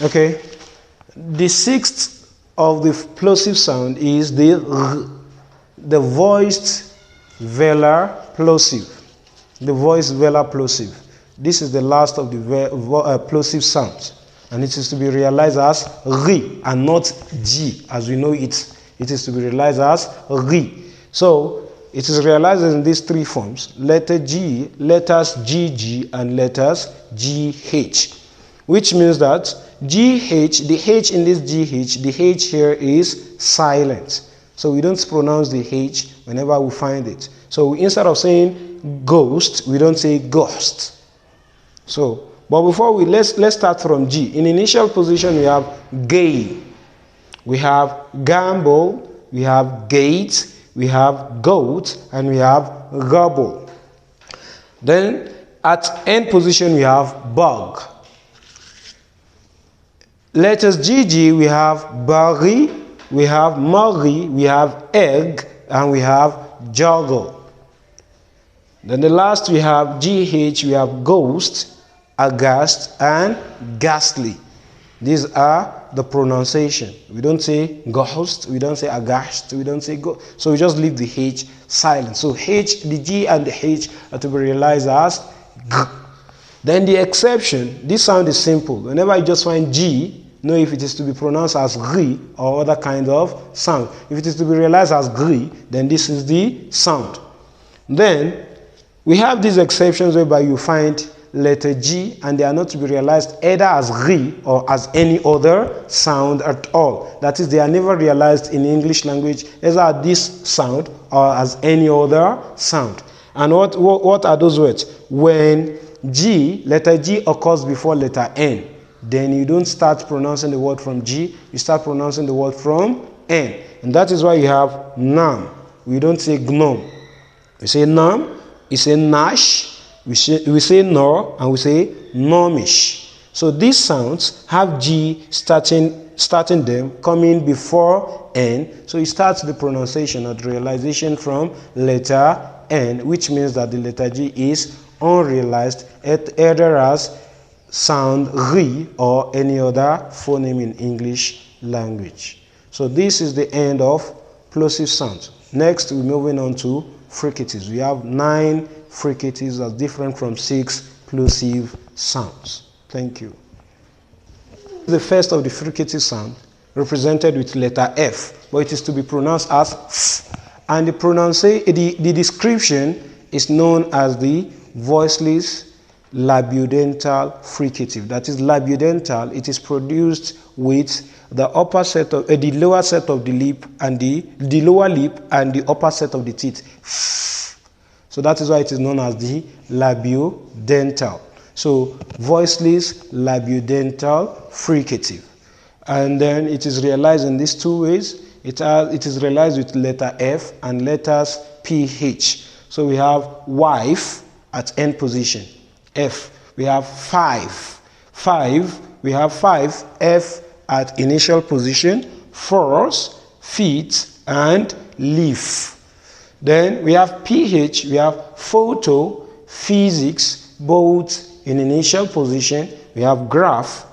Okay. The sixth of the plosive sound is the voiced velar plosive. The voiced velar plosive. This is the last of the plosive sounds, and it is to be realized as ri and not g, as we know it. It is to be realized as ri. So it is realized in these three forms: letter G, letters GG, and letters GH, which means that GH, the H in this GH, the H here is silent. So we don't pronounce the H whenever we find it. So instead of saying ghost, we don't say ghost. So, but before let's start from G. In initial position, we have gay, we have gamble, we have gate, we have goat, and we have gobble. Then at end position, we have bug. Letters GG, we have berry, we have murray, we have egg, and we have juggle. Then the last we have GH, we have ghost, aghast, and ghastly. These are the pronunciation. We don't say ghost, we don't say aghast, we don't say go. So we just leave the H silent. So H, the G and the H are to be realized as G. Then the exception, this sound is simple. Whenever you just find G, know if it is to be pronounced as gri or other kind of sound. If it is to be realized as gri, then this is the sound. Then we have these exceptions whereby you find letter G and they are not to be realized either as ri or as any other sound at all. That is, they are never realized in English language either as this sound or as any other sound. And what are those words? When G, letter G occurs before letter N, then you don't start pronouncing the word from G, you start pronouncing the word from N. And that is why you have nam. We don't say gnome. We say nam, we say nash, we say nor, and we say nomish. So these sounds have G starting them, coming before N. So it starts the pronunciation or the realization from letter N, which means that the letter G is unrealized either as sound ri or any other phoneme in English language. So this is the end of plosive sounds. Next, we're moving on to fricatives. We have 9 fricatives as different from 6 plosive sounds. Thank you. The first of the fricative sound represented with letter F, but it is to be pronounced as f. And the description is known as the voiceless labiodental fricative. That is labiodental. It is produced with the upper set of the lower set of the lip and the lower lip and the upper set of the teeth. So that is why it is known as the labiodental. So voiceless labiodental fricative. And then it is realized in these two ways. It is realized with letter F and letters PH. So we have wife at end position, F. We have 5. We have 5, F at initial position, force, feet, and leaf. Then we have PH, we have photo, physics, both in initial position. We have graph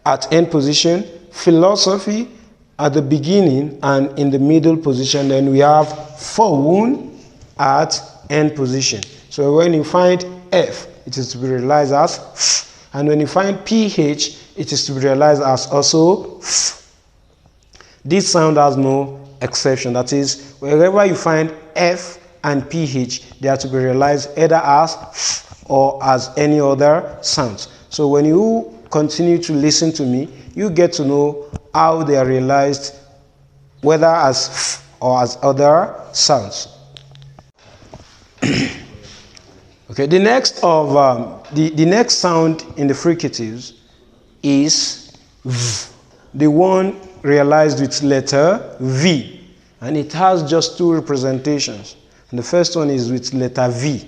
at end position, philosophy at the beginning and in the middle position. Then we have phone at end position. So when you find F, it is to be realized as F. And when you find PH, it is to be realized as also F. This sound has no exception. That is, wherever you find F and PH, they are to be realized either as F or as any other sounds. So when you continue to listen to me, you get to know how they are realized, whether as F or as other sounds. Okay, the next sound in the fricatives is V, the one realized with letter V, and it has just 2 representations. And the first one is with letter V.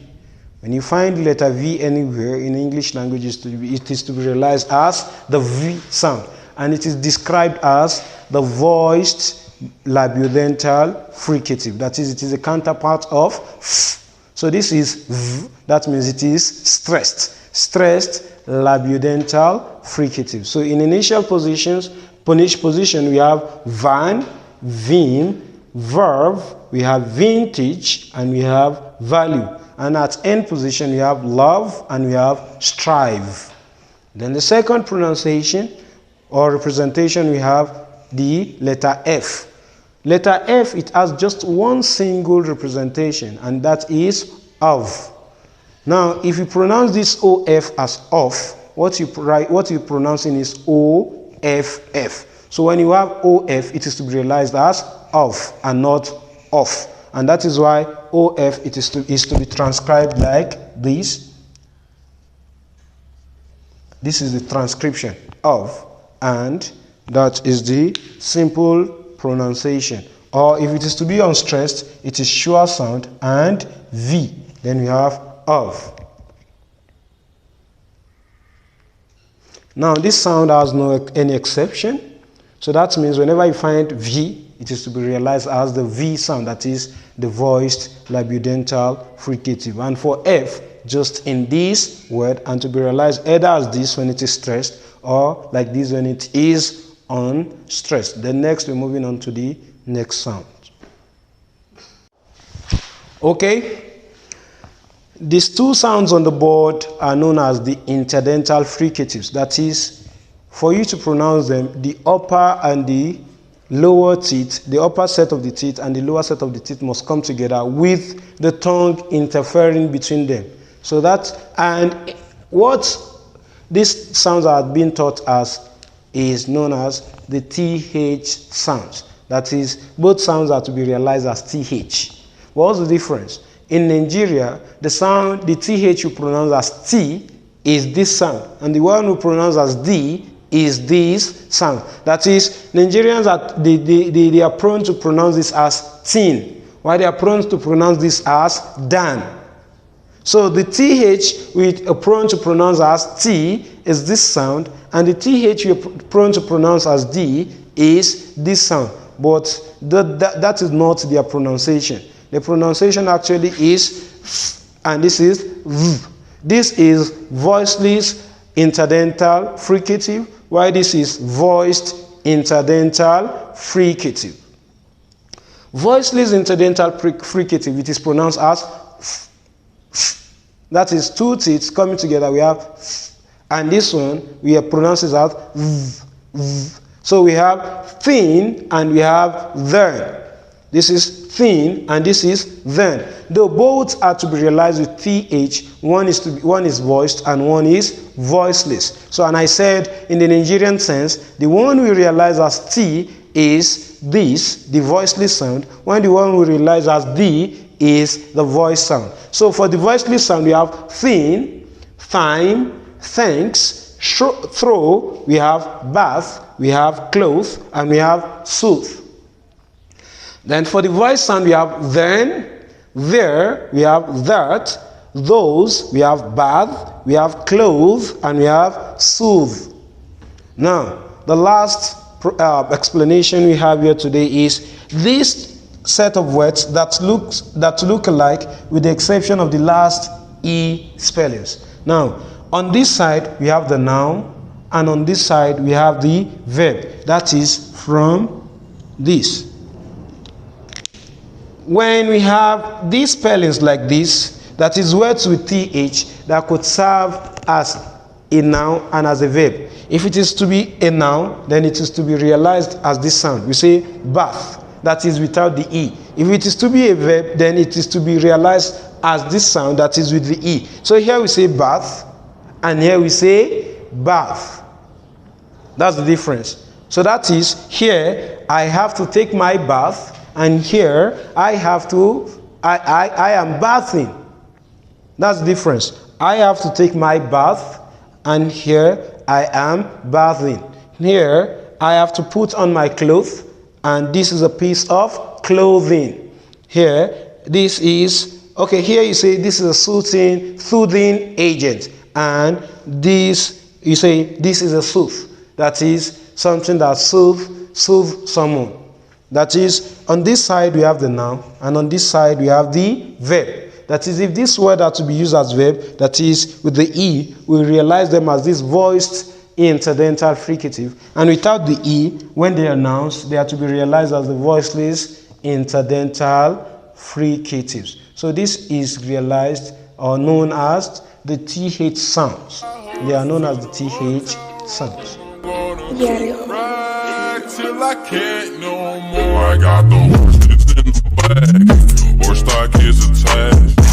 When you find letter V anywhere in English language, it is to be realized as the V sound, and it is described as the voiced labiodental fricative. That is, it is a counterpart of F. So this is V, that means it is stressed labiodental fricative. So in initial positions, position, we have van, vim, verve, we have vintage, and we have value. And at end position, we have love and we have strive. Then the second pronunciation or representation, we have the letter F. Letter F, it has just one single representation, and that is of. Now, if you pronounce this OF as off, what you pronouncing is OFF. So when you have OF, it is to be realized as of and not off. And that is why OF is to be transcribed like this. This is the transcription of, and that is the simple pronunciation. Or if it is to be unstressed, it is sure sound and V. Then we have of. Now this sound has any exception. So that means whenever you find V, it is to be realized as the V sound, that is the voiced labiodental fricative. And for F, just in this word, and to be realized either as this when it is stressed or like this when it is unstressed. Then next we're moving on to the next sound. Okay, these two sounds on the board are known as the interdental fricatives. That is, for you to pronounce them, the upper and the lower teeth, the upper set of the teeth and the lower set of the teeth must come together with the tongue interfering between them. So that, and what these sounds are being taught as is known as the TH sounds. That is, both sounds are to be realized as TH. What's the difference? In Nigeria, the sound, the TH you pronounce as T is this sound, and the one you pronounce as D is this sound. That is, Nigerians they are prone to pronounce this as tin, while they are prone to pronounce this as dan. So the TH we are prone to pronounce as T is this sound, and the TH we are prone to pronounce as D is this sound. But that is not their pronunciation. The pronunciation actually is, and this is v. This is voiceless interdental fricative, while this is voiced interdental fricative. Voiceless interdental fricative, it is pronounced as f, f. That is two teeth coming together, we have f, and this one we pronounce it as v, v. So we have thin and we have then. This is thin and this is then. Though both are to be realized with TH, one is voiced and one is voiceless. So, and I said in the Nigerian sense, the one we realize as T is this, the voiceless sound, when the one we realize as D is the voice sound. So for the voiceless sound, we have thin, thyme, thanks, throw, we have bath, we have clothes, and we have soothe. Then for the voice sound, we have then, there, we have that, those, we have bath, we have clothes, and we have soothe. Now, the last explanation we have here today is this set of words that look alike, with the exception of the last E spellings. Now, on this side, we have the noun, and on this side, we have the verb. That is from this. When we have these spellings like this, that is words with TH that could serve as a noun and as a verb. If it is to be a noun, then it is to be realized as this sound. We say bath, that is without the E. If it is to be a verb, then it is to be realized as this sound, that is with the E. So here we say bath, and here we say bath. That's the difference. So that is, here I have to take my bath, and here I am bathing. That's the difference. I have to take my bath, and here I am bathing. Here I have to put on my clothes, and this is a piece of clothing. Here this is, okay, here you say this is a soothing agent, and this, you say this is a soothe. That is something that soothe someone. That is, on this side we have the noun, and on this side we have the verb. That is, if this word are to be used as verb, that is with the E, we realize them as this voiced interdental fricative. And without the E, when they are nouns, they are to be realized as the voiceless interdental fricatives. So this is realized or known as the TH sounds. They are known as the TH sounds. Till I can't no more. I got the horses in the bag. Horse stock is attached.